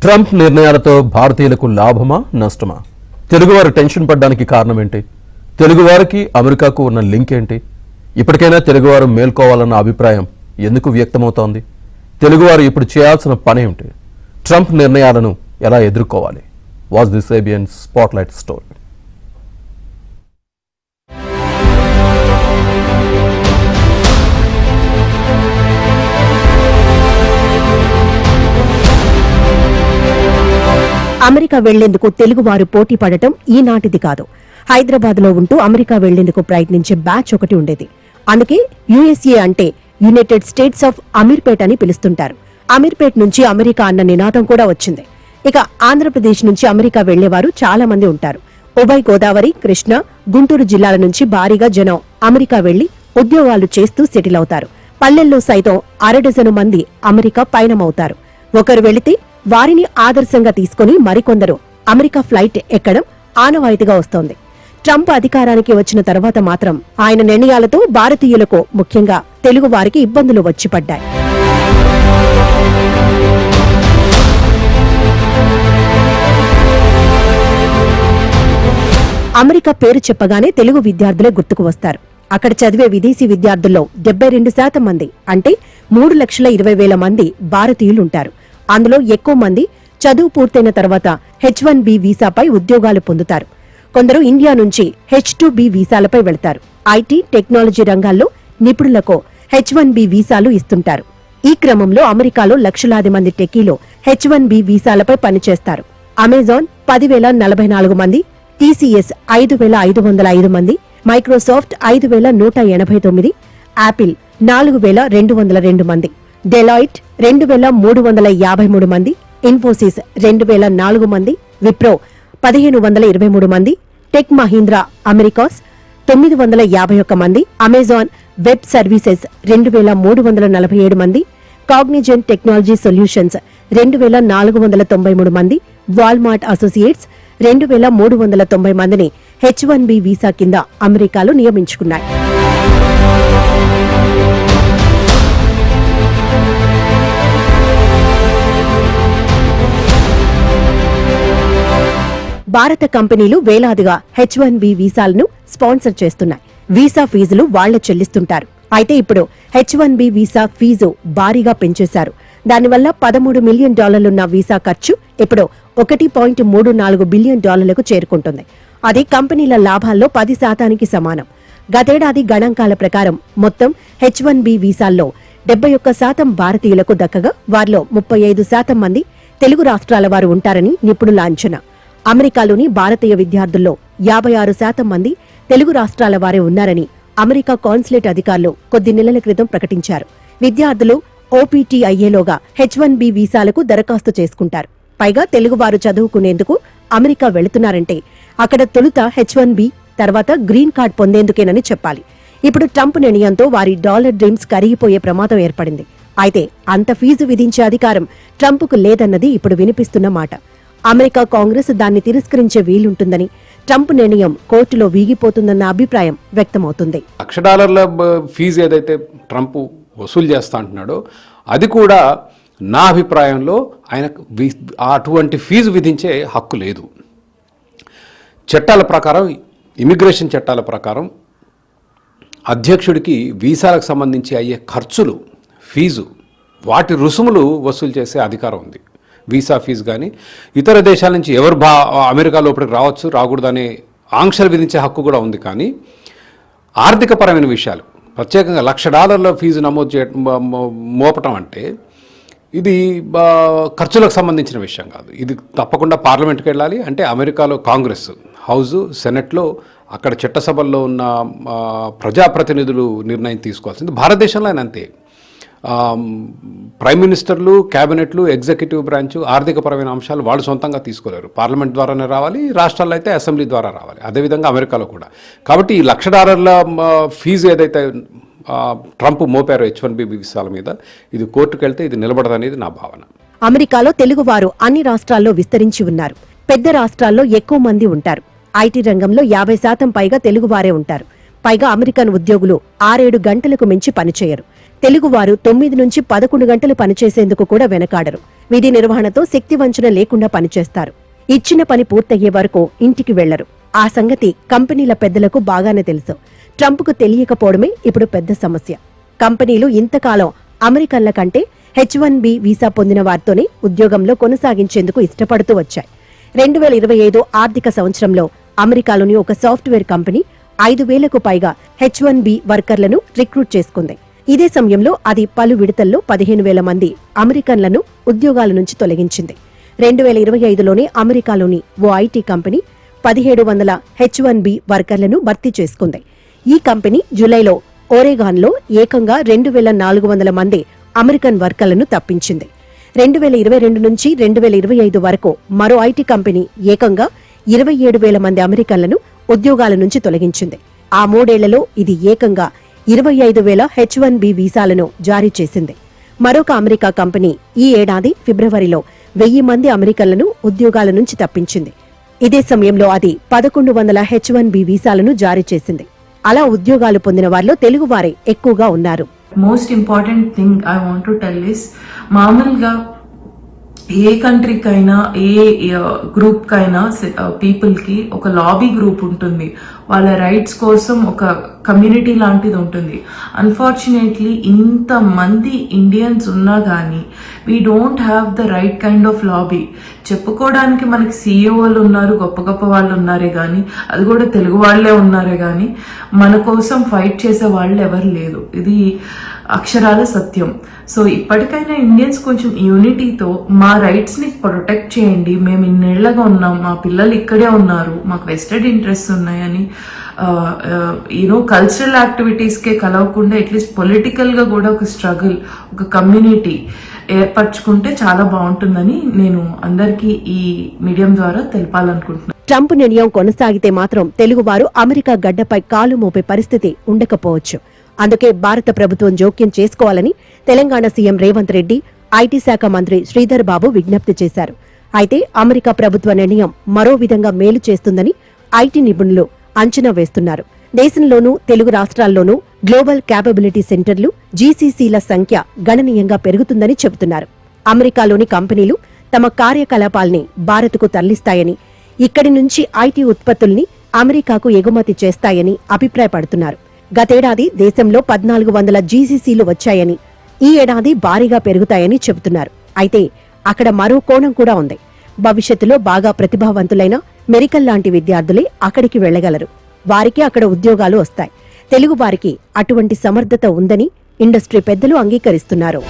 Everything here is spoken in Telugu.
ట్రంప్ నిర్ణయాలతో భారతీయులకు లాభమా నష్టమా? తెలుగువారు టెన్షన్ పడ్డానికి కారణం ఏంటి? తెలుగువారికి అమెరికాకు ఉన్న లింక్ ఏంటి? ఇప్పటికైనా తెలుగువారు మేల్కోవాలన్న అభిప్రాయం ఎందుకు వ్యక్తమవుతోంది? తెలుగువారు ఇప్పుడు చేయాల్సిన పని ఏమిటి? ట్రంప్ నిర్ణయాలను ఎలా ఎదుర్కోవాలి? Watch this ABN spotlight story. America వెళ్లేందుకు తెలుగువారు పోటీ పడటం ఈనాటిది కాదు. హైదరాబాద్లో ఉంటూ అమెరికా వెళ్లేందుకు ప్రయత్నించే బ్యాచ్ ఒకటి ఉండేది. అందుకే యుఎస్ఏ అంటే యునైటెడ్ స్టేట్స్ ఆఫ్ అమీర్పేట్ అని పిలుస్తుంటారు. అమీర్పేట్ నుంచి అమెరికా అన్న నినాదం కూడా వచ్చింది. ఇక ఆంధ్రప్రదేశ్ నుంచి అమెరికా వెళ్లేవారు చాలా మంది ఉంటారు. ఉభయ గోదావరి, కృష్ణా, గుంటూరు జిల్లాల నుంచి భారీగా జనం అమెరికా వెళ్లి ఉద్యోగాలు చేస్తూ సెటిల్ అవుతారు. పల్లెల్లో సైతం అరడజను మంది అమెరికా పయనమవుతారు. ఒకరు వెళితే వారిని ఆదర్శంగా తీసుకుని మరికొందరు అమెరికా ఫ్లైట్ ఎక్కడం ఆనవాయితీగా వస్తోంది. ట్రంప్ అధికారానికి వచ్చిన తర్వాత మాత్రం ఆయన నిర్ణయాలతో భారతీయులకు, ముఖ్యంగా తెలుగు వారికి ఇబ్బందులు వచ్చిపడ్డాయి. అమెరికా పేరు చెప్పగానే తెలుగు విద్యార్థులే గుర్తుకు వస్తారు. అక్కడ చదివే విదేశీ విద్యార్థుల్లో 72% మంది, అంటే 3,20,000 మంది భారతీయులుంటారు. అందులో ఎక్కువ మంది చదువు పూర్తయిన తర్వాత H1B వీసాపై ఉద్యోగాలు పొందుతారు. కొందరు ఇండియా నుంచి H2B వీసాలపై వెళతారు. ఐటీ, టెక్నాలజీ రంగాల్లో నిపుణులకు H1B వీసాలు ఇస్తుంటారు. ఈ క్రమంలో అమెరికాలో లక్షలాది మంది టెకీలో H1B వీసాలపై పనిచేస్తారు. అమెజాన్ 10,044 మంది, టీసీఎస్ 5,505 మంది, మైక్రోసాఫ్ట్ 5,189, యాపిల్ 4,202 మంది, డెలాయిట్ 2,353 మంది, ఇన్ఫోసిస్ 2,004 మంది, విప్రో 1,523 మంది, టెక్ మహీంద్రా అమెరికాస్ 951 మంది, అమెజాన్ వెబ్ సర్వీసెస్ 2,347 మంది, కాగ్నిజెంట్ టెక్నాలజీ సొల్యూషన్స్ 2,493 మంది, వాల్మార్ట్ అసోసియేట్స్ 2,390 మందిని H1B వీసా కింద అమెరికాలో నియమించుకున్నాయి. భారత కంపెనీలు వేలాదిగా H1B వీసాలను స్పాన్సర్ చేస్తున్నాయి. వీసా ఫీజులు వాళ్లే చెల్లిస్తుంటారు. అయితే ఇప్పుడు H1B వీసా ఫీజు భారీగా పెంచేశారు. దానివల్ల $13 మిలియన్ వీసా ఖర్చు ఇప్పుడు $1.34 బిలియన్ చేరుకుంటుంది. అది కంపెనీల లాభాల్లో 10% సమానం. గతేడాది గణాంకాల ప్రకారం మొత్తం H1B వీసాల్లో 71% భారతీయులకు దక్కగా వారిలో 35% మంది తెలుగు రాష్ట్రాల వారు ఉంటారని నిపుణుల అంచనా. అమెరికాలోని భారతీయ విద్యార్థుల్లో 56% మంది తెలుగు రాష్ట్రాల వారే ఉన్నారని అమెరికా కాన్సులేట్ అధికారులు కొద్ది నెలల క్రితం ప్రకటించారు. విద్యార్థులు OPTIAలోగా H1B వీసాలకు దరఖాస్తు చేసుకుంటారు. పైగా తెలుగువారు చదువుకునేందుకు అమెరికా వెళుతున్నారంటే అక్కడ తొలుత H1B, తర్వాత గ్రీన్ కార్డ్ పొందేందుకేనని చెప్పాలి. ఇప్పుడు ట్రంప్ నిర్ణయంతో వారి డాలర్ డ్రీమ్స్ కరిగిపోయే ప్రమాదం ఏర్పడింది. అయితే అంత ఫీజు విధించే అధికారం ట్రంప్కు లేదన్నది ఇప్పుడు వినిపిస్తున్న మాట. అమెరికా కాంగ్రెస్ దాన్ని తిరస్కరించే వీలుంటుందని, ట్రంప్ నిర్ణయం కోర్టులో వీగిపోతుందన్న అభిప్రాయం వ్యక్తమవుతుంది. $1,00,000 ఫీజు ఏదైతే ట్రంప్ వసూలు చేస్తా అంటున్నాడో అది కూడా నా అభిప్రాయంలో ఆయన అటువంటి ఫీజు విధించే హక్కు లేదు. చట్టాల ప్రకారం, ఇమిగ్రేషన్ చట్టాల ప్రకారం అధ్యక్షుడికి వీసాలకు సంబంధించి అయ్యే ఖర్చులు, ఫీజు, వాటి రుసుములు వసూలు చేసే అధికారం ఉంది. వీసా ఫీజు కానీ ఇతర దేశాల నుంచి ఎవరు అమెరికా లోపలికి రావచ్చు, రాకూడదనే ఆంక్షలు విధించే హక్కు కూడా ఉంది. కానీ ఆర్థికపరమైన విషయాలు, ప్రత్యేకంగా $1,00,000 ఫీజు నమోదు మోపటం అంటే ఇది ఖర్చులకు సంబంధించిన విషయం కాదు. ఇది తప్పకుండా పార్లమెంట్కి వెళ్ళాలి. అంటే అమెరికాలో కాంగ్రెస్ హౌజు, సెనెట్లో, అక్కడ చట్టసభల్లో ఉన్న ప్రజాప్రతినిధులు నిర్ణయం తీసుకోవాల్సింది. భారతదేశంలో ఆయన అంతే. ప్రైమ్ మినిస్టర్లు, క్యాబినెట్లు, ఎగ్జిక్యూటివ్ బ్రాంచ్ ఆర్థికపరమైన అంశాలు వాళ్ళు సొంతంగా తీసుకోలేరు. పార్లమెంట్ ద్వారానే రావాలి, రాష్ట్రాల్లో అయితే అసెంబ్లీ ద్వారా రావాలి. అదేవిధంగా అమెరికాలో కూడా. కాబట్టి ఈ $1,00,000 ఫీజు ఏదైతే ట్రంప్ మోపారు H1B వీసాల మీద, ఇది కోర్టుకు వెళ్తే ఇది నిలబడదనేది నా భావన. అమెరికాలో తెలుగువారు అన్ని రాష్ట్రాల్లో విస్తరించి ఉన్నారు. పెద్ద రాష్ట్రాల్లో ఎక్కువ మంది ఉంటారు. ఐటీ రంగంలో 50% పైగా తెలుగువారే ఉంటారు. పైగా అమెరికన్ ఉద్యోగులు 6-7 గంటలకు మించి పనిచేయరు. తెలుగువారు 9 నుంచి 11 గంటలు పనిచేసేందుకు కూడా వెనకాడరు. విధి నిర్వహణతో శక్తి వంచన లేకుండా పనిచేస్తారు. ఇచ్చిన పని పూర్తయ్యే వరకు ఇంటికి వెళ్లరు. ఆ సంగతి కంపెనీల పెద్దలకు బాగానే తెలుసు. ట్రంప్కు తెలియకపోవడమే ఇప్పుడు పెద్ద సమస్య. కంపెనీలు ఇంతకాలం అమెరికన్ల కంటే H-1B వీసా పొందిన వారితోనే ఉద్యోగంలో కొనసాగించేందుకు ఇష్టపడుతూ వచ్చాయి. 2025 ఆర్థిక సంవత్సరంలో అమెరికాలోని ఒక సాఫ్ట్వేర్ కంపెనీ 5,000కు పైగా H-1B వర్కర్లను రిక్రూట్ చేసుకుంది. ఇదే సమయంలో అది పలు విడతల్లో 15,000 మంది అమెరికన్లను ఉద్యోగాల నుంచి తొలగించింది. 2025లోనే అమెరికాలోని ఓ ఐటీ కంపెనీ 1,700 H-1B వర్కర్లను భర్తీ చేసుకుంది. ఈ కంపెనీ జూలైలో ఓరెగాన్లో ఏకంగా 2,400 మంది అమెరికన్ వర్కర్లను తప్పించింది. 2022 నుంచి 2025 వరకు మరో ఐటీ కంపెనీ ఏకంగా 27,000 మంది అమెరికన్లను ఉద్యోగాల నుంచి తొలగించింది. ఆ 3 ఏళ్లలో ఇది ఏకంగా 25,000 H-1B వీసాలను జారీ చేసింది. మరొక అమెరికా కంపెనీ ఈ ఏడాది ఫిబ్రవరిలో 1,000 మంది అమెరికన్లను ఉద్యోగాల నుంచి తప్పించింది. ఇదే సమయంలో అది 1,100 H-1B వీసాలను జారీ చేసింది. అలా ఉద్యోగాలు పొందిన వారిలో తెలుగువారే ఎక్కువగా ఉన్నారు. Most important thing I want to tell is, మామూలుగా ఏ కంట్రీకైనా ఏ గ్రూప్ కైనా పీపుల్ కి ఒక లాబీ గ్రూప్ ఉంటుంది. వాళ్ళ రైట్స్ కోసం ఒక కమ్యూనిటీ లాంటిది ఉంటుంది. అన్ఫార్చునేట్లీ ఇంత మంది ఇండియన్స్ ఉన్నా కానీ we don't have the right kind of lobby. చెప్పుకోవడానికి మనకి CEO ఉన్నారు, గొప్ప గొప్ప వాళ్ళు ఉన్నారే కానీ, అది కూడా తెలుగు వాళ్లే ఉన్నారే కానీ మన కోసం ఫైట్ చేసే వాళ్ళు ఎవరు లేరు. ఇది అక్షరాల సత్యం. సో ఇప్పటికైనా ఇండియన్స్ కొంచెం యూనిటీతో మా రైట్స్ ని ప్రొటెక్ట్ చేయండి, మేము ఇన్నేళ్లగా ఉన్నాం, మా పిల్లలు ఇక్కడే ఉన్నారు, మాకు వెస్టెడ్ ఇంట్రెస్ట్ ఉన్నాయని కల్చరల్ యాక్టివిటీస్కే కలవకుండా అట్లీస్ట్ పొలిటికల్ గా కూడా ఒక స్ట్రగుల్, ఒక కమ్యూనిటీ ఏర్పరచుకుంటే చాలా బాగుంటుందని నేను అందరికీ ఈ మీడియం ద్వారా తెలపాలనుకుంటున్నాను. ట్రంప్ నిర్ణయం కొనసాగితే మాత్రం తెలుగువారు అమెరికా గడ్డపై కాలు మోపే పరిస్థితి ఉండకపోవచ్చు. అందుకే భారత ప్రభుత్వం జోక్యం చేసుకోవాలని తెలంగాణ సీఎం రేవంత్ రెడ్డి, ఐటీ శాఖ మంత్రి శ్రీధర్ బాబు విజ్ఞప్తి చేశారు. అయితే అమెరికా ప్రభుత్వ నిర్ణయం మరో విధంగా మేలు చేస్తుందని ఐటీ నిపుణులు అంచనా వేస్తున్నారు. దేశంలోనూ తెలుగు రాష్ట్రాల్లోనూ గ్లోబల్ క్యాపబిలిటీ సెంటర్లు, GCCల సంఖ్య గణనీయంగా పెరుగుతుందని చెబుతున్నారు. అమెరికాలోని కంపెనీలు తమ కార్యకలాపాల్ని భారత్కు తరలిస్తాయని, ఇక్కడి నుంచి ఐటీ ఉత్పత్తుల్ని అమెరికాకు ఎగుమతి చేస్తాయని అభిప్రాయపడుతున్నారు. గతేడాది దేశంలో 1,400 GCCలు వచ్చాయని, ఈ ఏడాది భారీగా పెరుగుతాయని చెబుతున్నారు. అయితే అక్కడ మరో కోణం కూడా ఉంది. భవిష్యత్తులో బాగా ప్రతిభావంతులైన మెరికల్ లాంటి విద్యార్థులే అక్కడికి వెళ్లగలరు. వారికి అక్కడ ఉద్యోగాలు వస్తాయి. తెలుగు వారికి అటువంటి సమర్థత ఉందని ఇండస్ట్రీ పెద్దలు అంగీకరిస్తున్నారు.